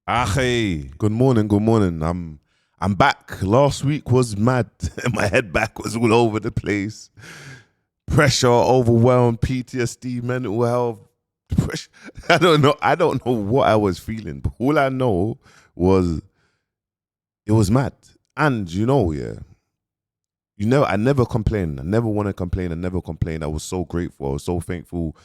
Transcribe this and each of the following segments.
Ackhiii, good morning, good morning. I'm back. Last week was mad. My head back was all over the place. Pressure, overwhelmed, PTSD, mental health, depression. I don't know what I was feeling, but all I know was it was mad. And I never complained. I never want to complain. I never complained. I was so grateful. I was so thankful.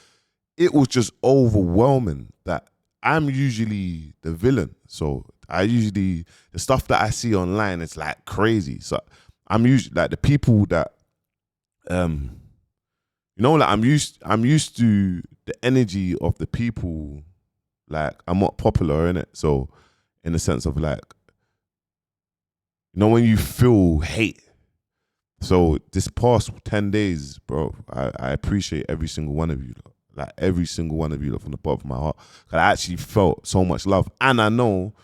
It was just overwhelming that I'm usually the villain. So the stuff that I see online, it's like crazy. So I'm usually like the people that um like I'm used to the energy of the people. Like I'm not popular in it. So in the sense of like, when you feel hate. So this past 10 days, bro, I appreciate every single one of you. Like every single one of you from the bottom of my heart. 'Cause I actually felt so much love. And I know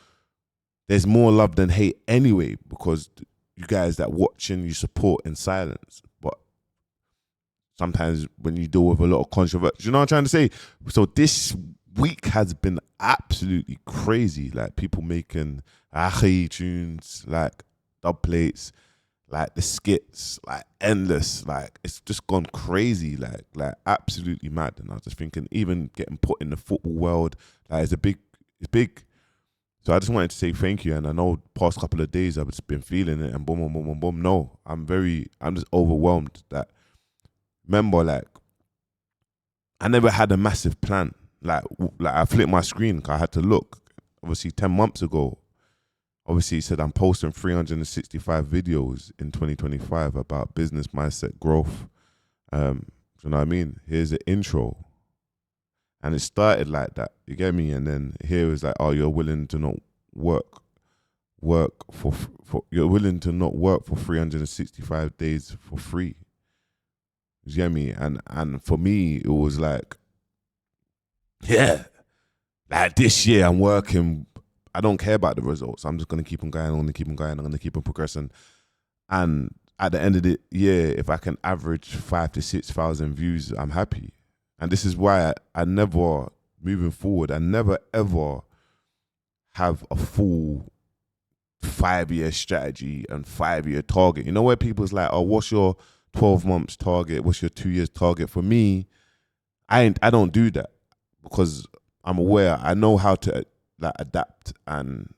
there's more love than hate anyway, because you guys that watch and you support in silence. But sometimes when you deal with a lot of controversy, you know what I'm trying to say? So this week has been absolutely crazy. Like people making Ackhiii tunes, like dub plates, like the skits, like endless, like it's just gone crazy, like absolutely mad. And I was just thinking, even getting put in the football world, like it's big. So I just wanted to say thank you. And I know past couple of days I've just been feeling it, and boom, boom, boom, boom, boom. No, I'm just overwhelmed. That remember, like I never had a massive plan. Like I flipped my screen 'cause I had to look. Obviously, 10 months ago. Obviously, he said I'm posting 365 videos in 2025 about business mindset growth. You know what I mean? Here's the intro. And it started like that. You get me? And then here is like, oh, you're willing to not work for you're willing to not work for 365 days for free. You get me? And for me, it was like, yeah, like this year I'm working. I don't care about the results. I'm just gonna keep on going. I'm gonna keep on going. I'm gonna keep on progressing. And at the end of the year, if I can average 5,000 to 6,000 views, I'm happy. And this is why I never, moving forward, I never ever have a full 5-year strategy and 5-year target. You know, where people's like, oh, what's your 12 months target? What's your 2 years target? For me, I don't do that, because I'm aware. I know how to like adapt and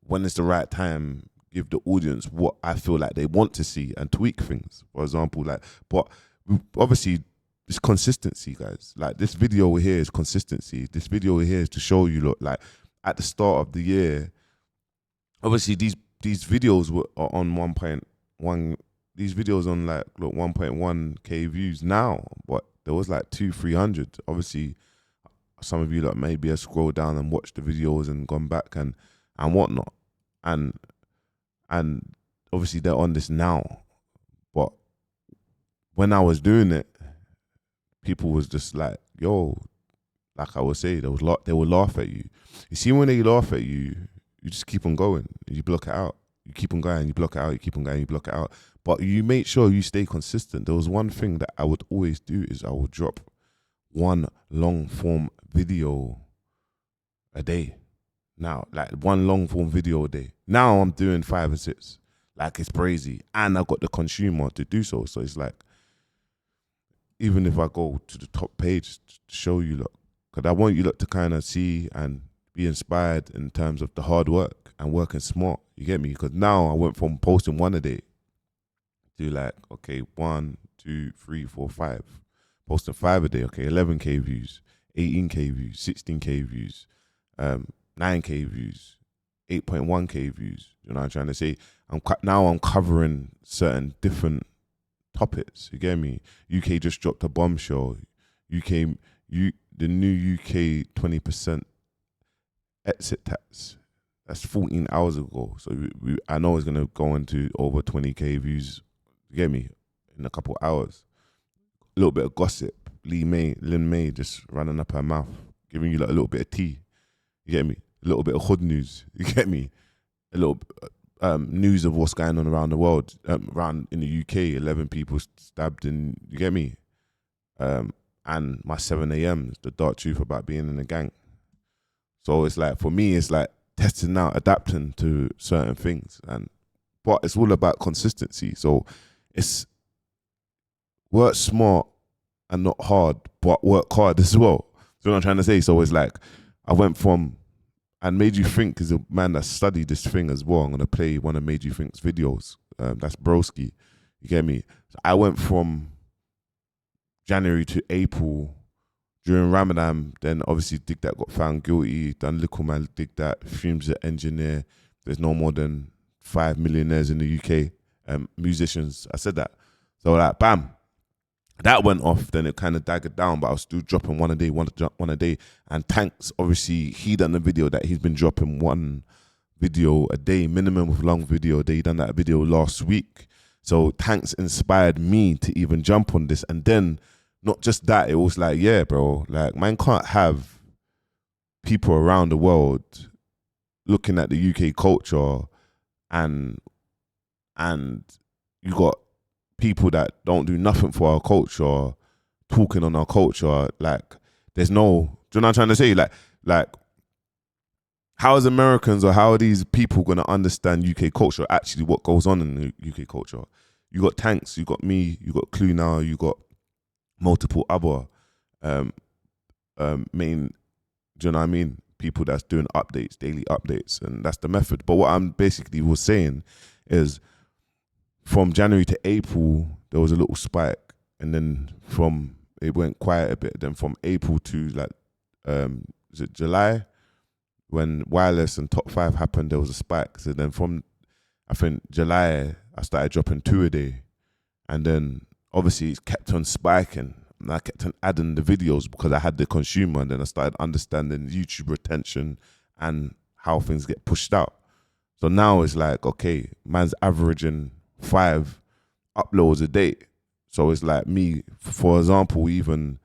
when it's the right time, give the audience what I feel like they want to see and tweak things. For example, but obviously it's consistency, guys. Like this video here is consistency. This video here is to show you, look, like at the start of the year, obviously these videos are on 1.1. These videos on like 1.1k views now, but there was like 200-300. Obviously, some of you like maybe have scrolled down and watched the videos and gone back and whatnot, and obviously they're on this now. But when I was doing it, people was just like, yo, like I would say, they will laugh at you. You see, when they laugh at you, you just keep on going. You block it out. You keep on going. You block it out. You keep on going. You block it out. But you make sure you stay consistent. There was one thing that I would always do is I would drop one long form video a day. Now, like one long form video a day. Now I'm doing 5 and 6. Like it's crazy. And I got the consumer to do so. So it's like, even if I go to the top page to show you, look, because I want you look to kind of see and be inspired in terms of the hard work and working smart. You get me? Because now I went from posting one a day to like, okay, 1, 2, 3, 4, 5. Posting 5 a day, okay, 11k views, 18k views, 16k views, 9k views, 8.1k views. You know what I'm trying to say? Now I'm covering certain different topics. You get me? UK just dropped a bombshell. The new UK 20% exit tax. That's 14 hours ago. So I know it's gonna go into over 20k views. You get me? In a couple hours. A little bit of gossip. Lynn May just running up her mouth, giving you like a little bit of tea. You get me? A little bit of hood news. You get me? A little news of what's going on around the world. Around in the UK, 11 people stabbed in. You get me? And my 7 a.m. the dark truth about being in a gang. So it's like, for me, it's like testing out, adapting to certain things. But it's all about consistency. So it's work smart and not hard, but work hard as well. You know what I'm trying to say? So it's like, I went from, and Made You Think is a man that studied this thing as well. I'm going to play one of Made You Think's videos. That's Broski. You get me? So I went from January to April during Ramadan. Then obviously Dig That got found guilty. Done Little Man Dig That. Fumes the engineer. There's no more than 5 millionaires in the UK. Musicians. I said that. So like, bam. That went off, then it kind of daggered down, but I was still dropping one a day. And Tanks, obviously, he done the video that he's been dropping one video a day, minimum of long video a day. He done that video last week. So Tanks inspired me to even jump on this. And then, not just that, it was like, yeah, bro, like, man can't have people around the world looking at the UK culture and you got people that don't do nothing for our culture talking on our culture. Like, there's no, do you know what I'm trying to say? Like how is Americans or how are these people going to understand UK culture, actually what goes on in the UK culture? You got Tanks, you got me, you got Clue now, you got multiple other main, do you know what I mean, people that's doing updates, daily updates, and that's the method. But what I'm basically was saying is, from January to April, there was a little spike, and then it went quiet a bit. Then from April to like, is it July, when Wireless and Top 5 happened, there was a spike. So then from, I think, July, I started dropping 2 a day, and then obviously it kept on spiking, and I kept on adding the videos because I had the consumer, and then I started understanding YouTube retention and how things get pushed out. So now it's like, okay, man's averaging 5 uploads a day. So it's like me, for example, even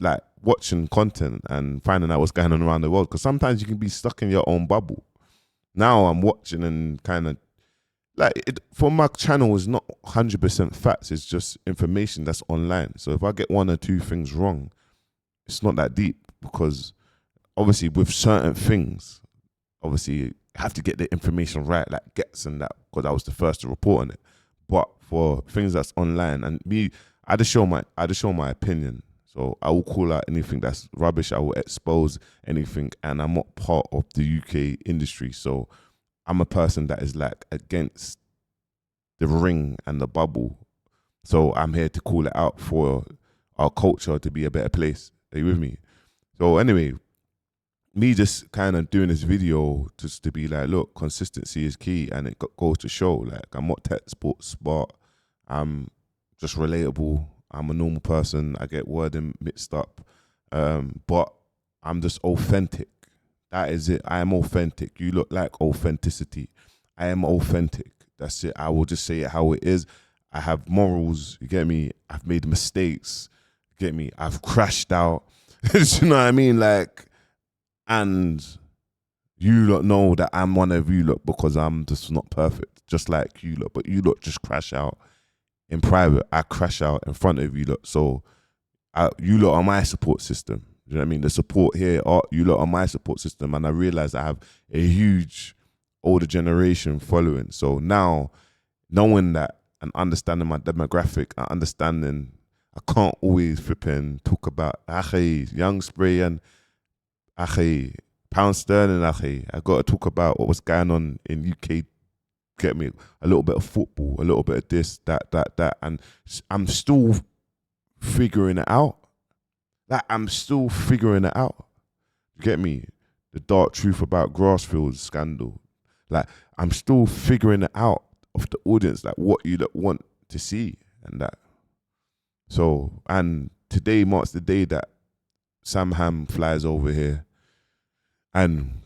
like watching content and finding out what's going on around the world, because sometimes you can be stuck in your own bubble. Now I'm watching and kind of like it, for my channel, is not 100% facts, it's just information that's online. So if I get 1 or 2 things wrong, it's not that deep, because obviously with certain things, obviously you have to get the information right, like Gets and that, because I was the first to report on it. But for things that's online, and me, I just show my opinion. So I will call out anything that's rubbish. I will expose anything, and I'm not part of the UK industry. So I'm a person that is like against the ring and the bubble. So I'm here to call it out for our culture to be a better place. Are you with me? So anyway, me just kind of doing this video just to be like, look, consistency is key, and it goes to show, like, I'm not tech sports smart, I'm just relatable, I'm a normal person, I get wording mixed up, but I'm just authentic. That is it. I am authentic. You look like authenticity. I am authentic. That's it. I will just say it how it is. I have morals, you get me? I've made mistakes, you get me? I've crashed out. You know what I mean? Like, and you lot know that I'm one of you lot, because I'm just not perfect, just like you lot. But you lot just crash out in private. I crash out in front of you lot. So you lot are my support system. You know what I mean? The support here, you lot are my support system. And I realize I have a huge older generation following. So now, knowing that and understanding my demographic, and understanding I can't always flipping talk about Ackhiii, Young Spray and Ackhiii, pound sterling Ackhiii. I got to talk about what was going on in UK. Get me? A little bit of football, a little bit of this, that, and I'm still figuring it out. Like, I'm still figuring it out. You get me? The dark truth about Grassfield scandal. Like, I'm still figuring it out of the audience, like what you want to see and that. So, and today marks the day that Sam Ham flies over here. And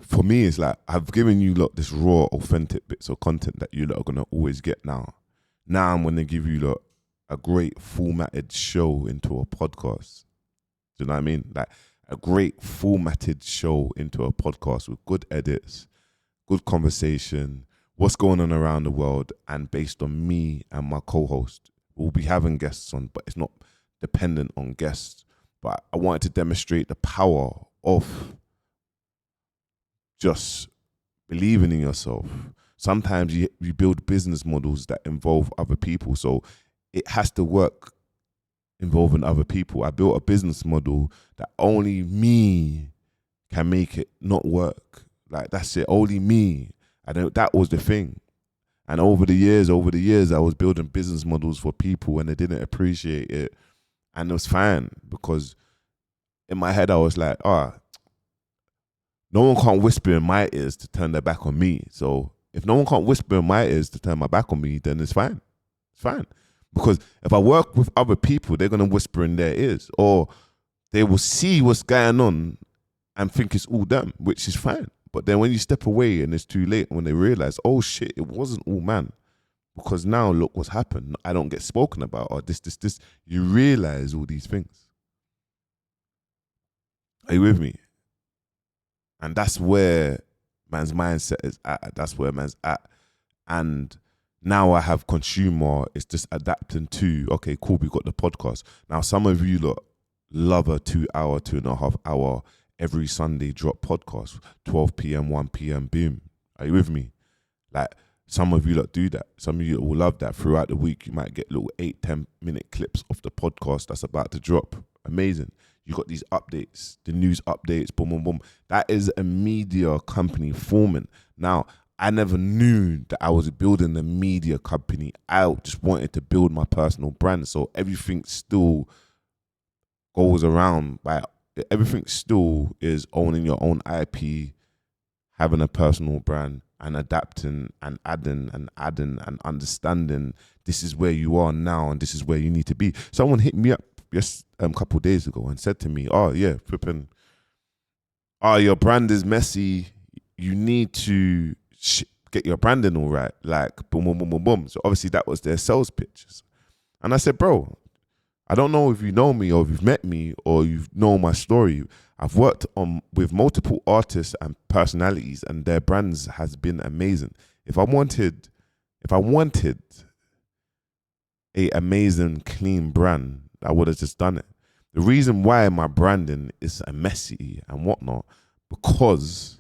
for me, it's like, I've given you lot this raw, authentic bits of content that you lot are going to always get now. Now I'm going to give you lot a great formatted show into a podcast. Do you know what I mean? Like, a great formatted show into a podcast with good edits, good conversation, what's going on around the world, and based on me and my co-host. We'll be having guests on, but it's not dependent on guests. But I wanted to demonstrate the power of just believing in yourself. Sometimes you build business models that involve other people. So it has to work involving other people. I built a business model that only me can make it not work. Like, that's it. Only me. That was the thing. And over the years, I was building business models for people and they didn't appreciate it. And it was fine, because in my head I was like, no one can't whisper in my ears to turn their back on me. So if no one can't whisper in my ears to turn my back on me, then it's fine. It's fine. Because if I work with other people, they're going to whisper in their ears, or they will see what's going on and think it's all them, which is fine. But then when you step away and it's too late, when they realize, oh shit, it wasn't all man, because now look what's happened. I don't get spoken about, or this. You realize all these things. Are you with me? And that's where man's mindset is at. That's where man's at. And now I have consumer. It's just adapting to, okay, cool, we got the podcast. Now, some of you lot love a 2 hour, 2.5 hour, every Sunday drop podcast, 12 p.m., 1 p.m., boom. Are you with me? Like, some of you lot do that. Some of you will love that. Throughout the week, you might get little 8-10 minute clips of the podcast that's about to drop. Amazing. You got these updates, the news updates, boom, boom, boom. That is a media company forming. Now, I never knew that I was building a media company. I just wanted to build my personal brand. So everything still goes around by, everything still is owning your own IP, having a personal brand, and adapting and adding and understanding this is where you are now and this is where you need to be. Someone hit me up just a couple of days ago and said to me, oh yeah, flipping, your brand is messy, you need to get your branding all right, like boom, boom, boom, boom, boom. So obviously that was their sales pitches. And I said, bro, I don't know if you know me or if you've met me or you know my story. I've worked with multiple artists and personalities, and their brands has been amazing. If I wanted a amazing, clean brand, I would have just done it. The reason why my branding is messy and whatnot, because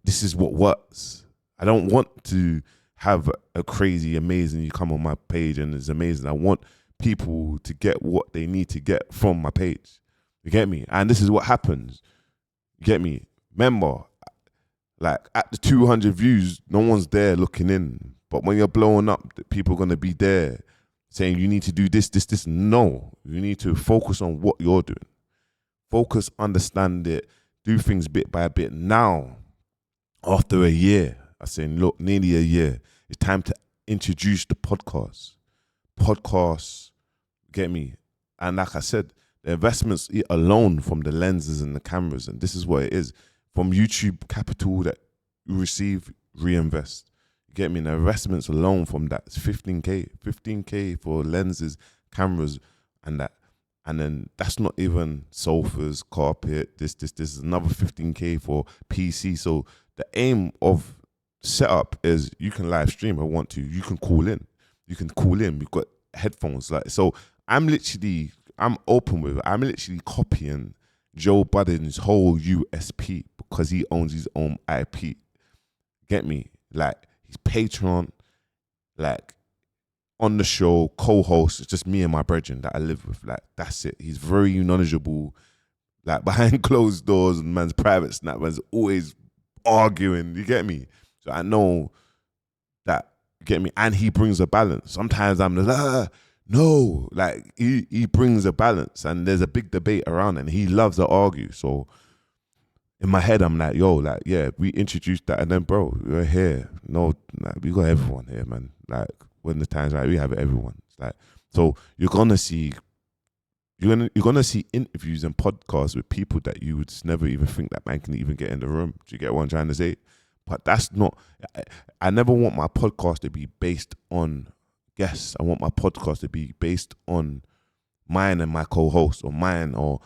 this is what works. I don't want to have a crazy, amazing, you come on my page and it's amazing. I want people to get what they need to get from my page. You get me? And this is what happens. You get me? Remember, like at the 200 views, no one's there looking in. But when you're blowing up, people are going to be there saying you need to do this, this, this. No, you need to focus on what you're doing. Focus, understand it, do things bit by bit. Now, after a year, I say, look, nearly a year, it's time to introduce the podcast. Podcasts, get me? And like I said, the investments alone from the lenses and the cameras, and this is what it is, from YouTube capital that you receive, reinvest. You get me? And the investments alone from that is 15K for lenses, cameras, and that. And then that's not even sofas, carpet, this is another 15K for PC. So the aim of setup is you can live stream if I want to. You can call in. We've got headphones. Like, so I'm open with it. I'm literally copying Joe Budden's whole USP because he owns his own IP. Get me? Like, his Patreon, like, on the show, co-host, it's just me and my brethren that I live with. Like, that's it. He's very knowledgeable. Like, behind closed doors, man's private snap, man's always arguing. You get me? So I know that, you get me? And he brings a balance. Sometimes I'm like, no. Like, he brings a balance, and there's a big debate around it, and he loves to argue. So in my head, I'm like, yo, like, yeah, we introduced that, and then, bro, we're here. No, like, we got everyone here, man. Like, when the time's right, we have everyone. It's like, so you're gonna see interviews and podcasts with people that you would just never even think that man can even get in the room. Do you get what I'm trying to say? But that's not. I never want my podcast to be based on guests. I want my podcast to be based on mine and my co-host, or mine, or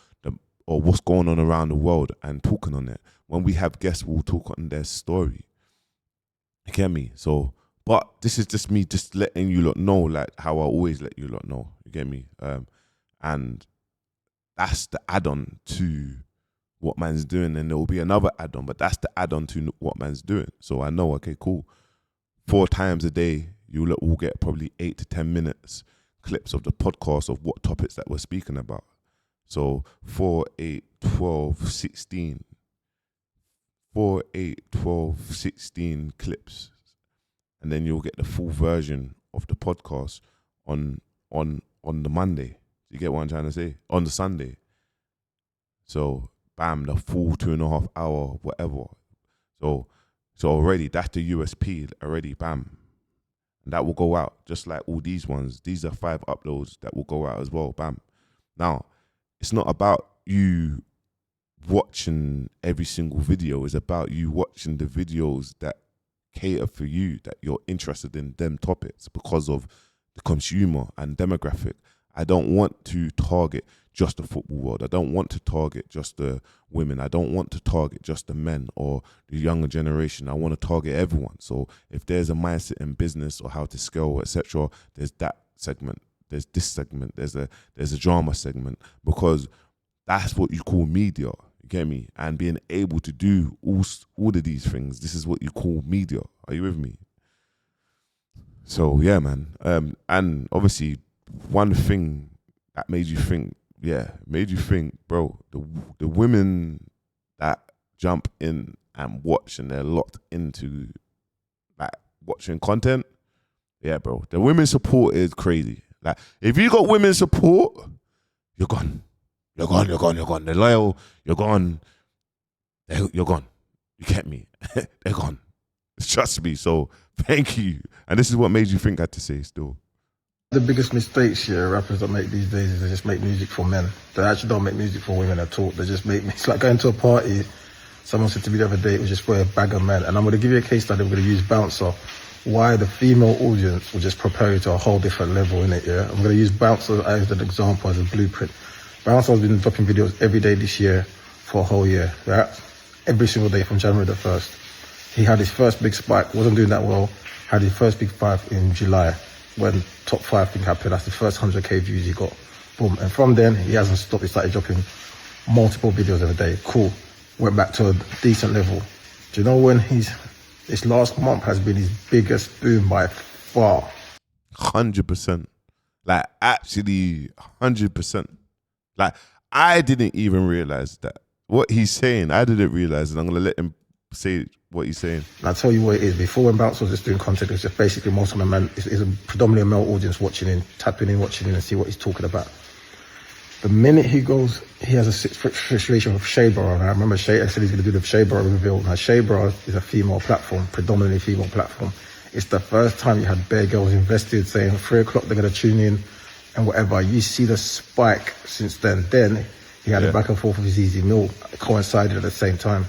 what's going on around the world, and talking on it. When we have guests, we'll talk on their story. You get me? So, but this is just me just letting you lot know, like how I always let you lot know. You get me? And that's the add-on to what man's doing, and there will be another add-on, but that's the add-on to what man's doing. So I know, okay, cool. 4 times a day, will get probably 8 to 10 minutes clips of the podcast of what topics that we're speaking about. So 4, 8, 12, 16. 4, 8, 12, 16 clips. And then you'll get the full version of the podcast on the Monday. You get what I'm trying to say? On the Sunday. So bam, the full 2.5 hour, whatever. So already that's the USP already, bam. And that will go out just like all these ones. These are 5 uploads that will go out as well, bam. Now, it's not about you watching every single video. It's about you watching the videos that cater for you, that you're interested in them topics because of the consumer and demographic. I don't want to target just the football world. I don't want to target just the women. I don't want to target just the men or the younger generation. I want to target everyone. So if there's a mindset in business or how to scale, etc., there's that segment. There's this segment. There's a drama segment, because that's what you call media. You get me? And being able to do all of these things, this is what you call media. Are you with me? So yeah, man. And obviously, one thing that made you think, bro, the women that jump in and watch and they're locked into like watching content, yeah, bro. The women support is crazy. Like, if you got women support, you're gone. You're gone. They're loyal. You're gone. You're gone. You get me? They're gone. Trust me. So thank you. And this is what made you think I had to say still. The biggest mistakes here rappers that make these days is they just make music for men. They actually don't make music for women at all. They just make it's like going to a party. Someone said to me the other day, it was just for a bag of men. And I'm going to give you a case study. I'm going to use Bouncer. Why the female audience will just propel you to a whole different level in it, yeah? I'm going to use Bouncer as an example, as a blueprint. Bouncer has been dropping videos every day this year for a whole year, right? Every single day from January the 1st. He had his first big spike, wasn't doing that well, had his first big spike in July when top 5 thing happened. That's the first 100k views he got. Boom. And from then, he hasn't stopped. He started dropping multiple videos every day. Cool. Went back to a decent level. Do you know when this last month has been his biggest boom by far? 100%. Like, actually, 100%. Like, I didn't even realize that. What he's saying, I didn't realize, and I'm going to let him say what he's saying. And I'll tell you what it is. Before, when Bounce was just doing content, it was just basically most of the men, it's a predominantly a male audience watching in, tapping in, watching in and see what he's talking about. The minute he goes, he has a situation with Shea Bar. And I remember Shea said he's going to do the Shea Bar reveal. Now, Shea Bar is a female platform, predominantly female platform. It's the first time you had bare girls invested saying 3 o'clock they're going to tune in and whatever. You see the spike since then. Then he had a back and forth with his Easy Mill, coincided at the same time.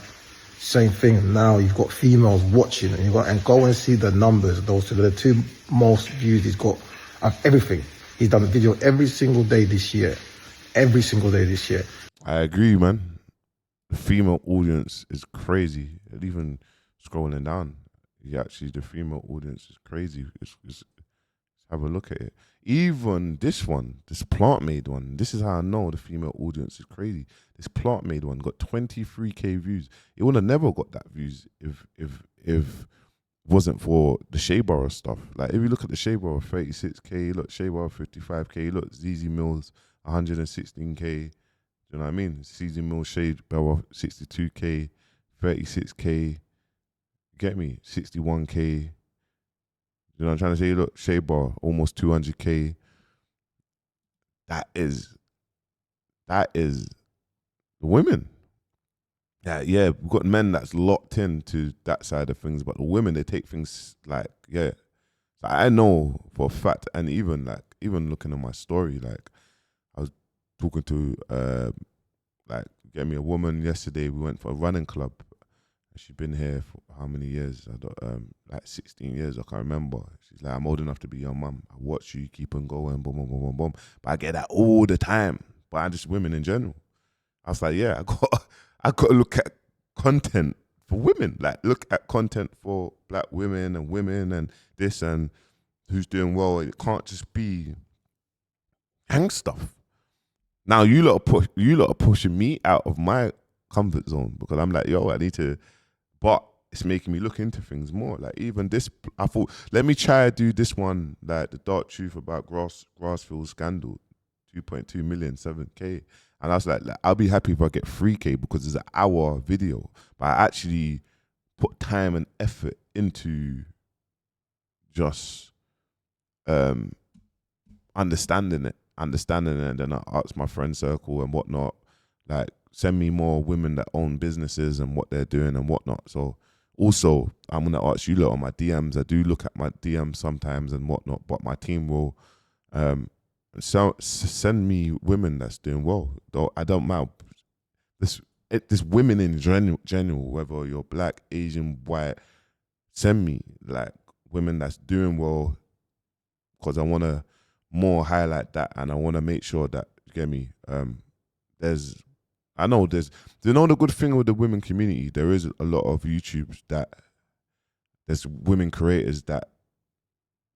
Same thing. Now you've got females watching, and go and see the numbers. Those are the 2 most views he's got of everything. He's done a video every single day this year. Every single day this year. I agree, man. The female audience is crazy. And even scrolling down, the female audience is crazy. It's have a look at it. Even this one, this plant-made one, this is how I know the female audience is crazy. This plant-made one got 23k views. It would have never got that views if wasn't for the Shea Bar stuff. Like, if you look at the Shea Bar, 36k, look, Shea Bar 55k, look, ZZ Mills 116k. You know what I mean? ZZ Mills, Shea Bar 62k, 36k. Get me? 61k. You know what I'm trying to say? Look, Shea Bar, almost 200k. That is the women. Yeah, we've got men that's locked into that side of things, but the women, they take things like, yeah. So I know for a fact, and even looking at my story, like, I was talking to a woman yesterday. We went for a running club. She's been here for how many years? I don't, like 16 years, I can't remember. She's like, I'm old enough to be your mum. I watch you, keep on going, boom, boom, boom, boom, boom. But I get that all the time. But I'm just women in general. I was like, yeah, I got to look at content for women. Like, look at content for black women and this and who's doing well. It can't just be gang stuff. Now you lot are pushing me out of my comfort zone because I'm like, yo, I need to, but it's making me look into things more. Like even this, I thought, let me try to do this one, like the dark truth about Grassfield scandal, 2.2 million, 7K. And I was like, I'll be happy if I get 3K because it's an hour video. But I actually put time and effort into just understanding it. And then I asked my friend circle and whatnot, like send me more women that own businesses and what they're doing and whatnot. So also, I'm gonna ask you lot on my DMs. I do look at my DMs sometimes and whatnot, but my team will send me women that's doing well. Though I don't mind this women in general, whether you're black, Asian, white, send me like women that's doing well because I want to more highlight that and I want to make sure that, you get me, there's the good thing with the women community, there is a lot of YouTubes that there's women creators that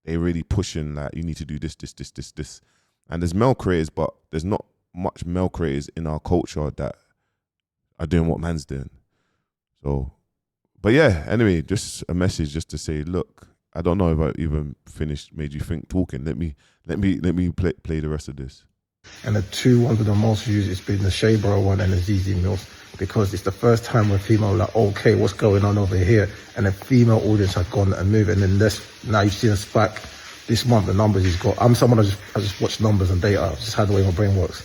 they really pushing like you need to do this. And there's male creators, but there's not much male creators in our culture that are doing what man's doing. So, but yeah, anyway, just a message just to say, look, I don't know if I even made you think talking. Let me play the rest of this. And the two ones with the most views, it's been the Shea Bro one and the ZZ Mills, because it's the first time where female are like, okay, what's going on over here? And the female audience have gone and moved. And then now you've seen a spike this month, the numbers he's got. I'm someone I just watch numbers and data. It's just how the way my brain works.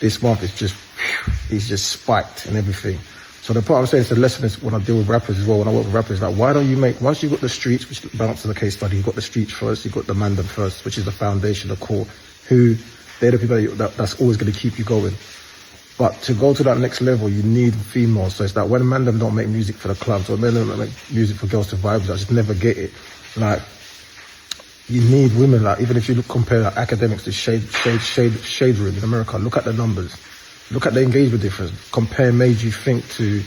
This month he's just spiked and everything. So the part I'm saying is the lesson is when I deal with rappers as well, when I work with rappers, like why don't you once you've got the streets, which bounce to the case study, you've got the streets first, you've got the mandem first, which is the foundation, the core, they're the people that's always going to keep you going. But to go to that next level, you need females. So it's like when mandem don't make music for the clubs or men don't make music for girls to vibe, I just never get it. Like, you need women, like even if you compare like, academics to shade room in America, look at the numbers. Look at the engagement difference. Compare Made You Think to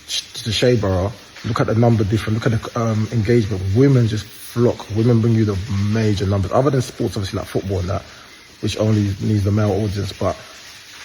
Shea Borough. Look at the number difference. Look at the engagement. Women just flock. Women bring you the major numbers. Other than sports, obviously like football and that, which only needs the male audience. But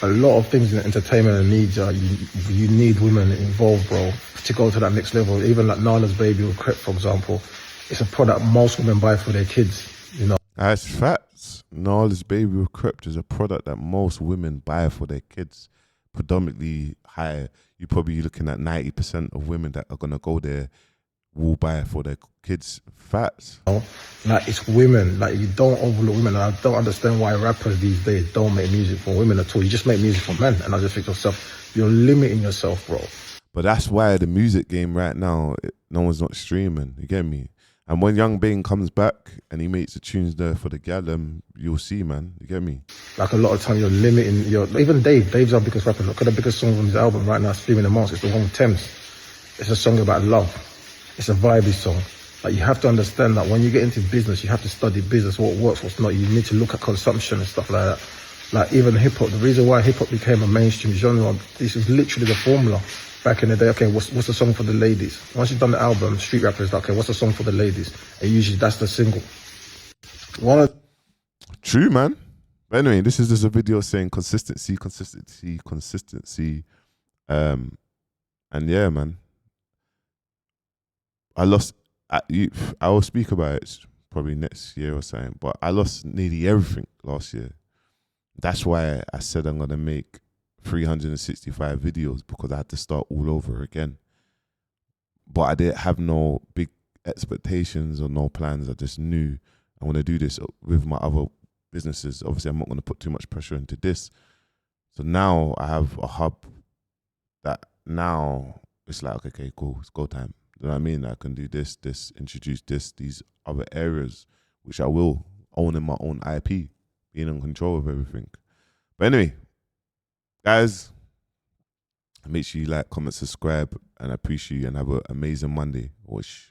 a lot of things in entertainment and needs, you need women involved, bro, to go to that next level. Even like Nala's Baby or Crep, for example, it's a product most women buy for their kids, you know. That's facts. Nala's Baby with Crept is a product that most women buy for their kids. Predominantly high. You're probably looking at 90% of women that are gonna go there will buy for their kids. Facts. Like it's women. Like you don't overlook women. And I don't understand why rappers these days don't make music for women at all. You just make music for men. And I just think to myself, you're limiting yourself, bro. But that's why the music game right now, no one's not streaming. You get me? And when Young Bane comes back and he makes the tunes there for the gal, you'll see, man. You get me? Like a lot of time, you're limiting even Dave's our biggest rapper. Look at the biggest song from his album right now, streaming the most. It's the one with Thames. It's a song about love. It's a vibey song. Like you have to understand that when you get into business, you have to study business, what works, what's not. You need to look at consumption and stuff like that. Like even hip hop, the reason why hip hop became a mainstream genre, this is literally the formula. Back in the day, okay, what's the song for the ladies? Once you've done the album, street rappers, like, okay, what's the song for the ladies? And usually that's the single. True, man. But anyway, this is just a video saying consistency. And yeah, man. I will speak about it probably next year or something, but I lost nearly everything last year. That's why I said I'm going to make 365 videos, because I had to start all over again. But I didn't have no big expectations or no plans. I just knew I want to do this with my other businesses. Obviously, I'm not going to put too much pressure into this. So now I have a hub that now it's like, okay, cool, it's go time. You know what I mean? I can do this, introduce these other areas, which I will, owning my own IP, being in control of everything. But anyway, guys, make sure you like, comment, subscribe, and I appreciate you, and have an amazing Monday. Whoosh.